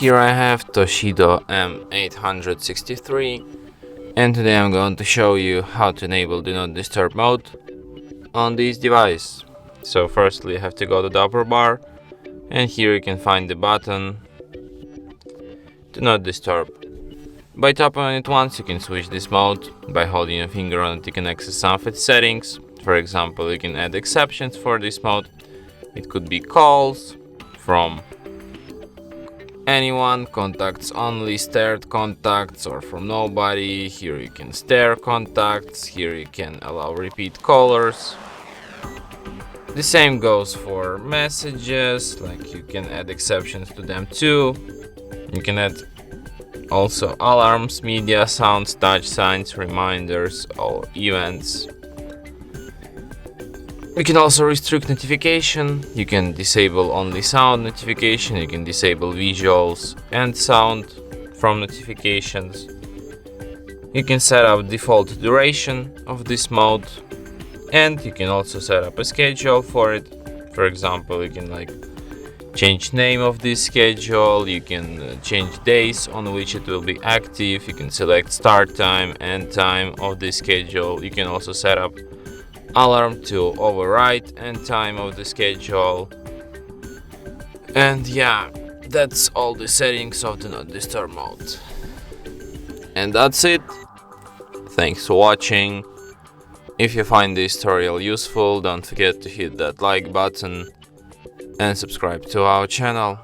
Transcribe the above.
Here I have TOSCIDO M863, and today I'm going to show you how to enable Do Not Disturb mode on this device. So firstly you have to go to the upper bar, and here you can find the button Do Not Disturb. By tapping on it once you can switch this mode. By holding your finger on it you can access some of its settings. For example, you can add exceptions for this mode. It could be calls from anyone, contacts only, stared contacts, or from nobody. Here you can stare contacts, here you can allow repeat callers. The same goes for messages, like you can add exceptions to them too. You can add also alarms, media, sounds, touch signs, reminders, or events. You can also restrict notification. You can disable only sound notification. You can disable visuals and sound from notifications. You can set up default duration of this mode, and you can also set up a schedule for it. For example, you can change name of this schedule. You can change days on which it will be active. You can select start time, end time of this schedule. You can also set up alarm to override end time of the schedule. And yeah, that's all the settings of the Do Not Disturb mode. And that's it. Thanks for watching. If you find this tutorial useful, don't forget to hit that like button and subscribe to our channel.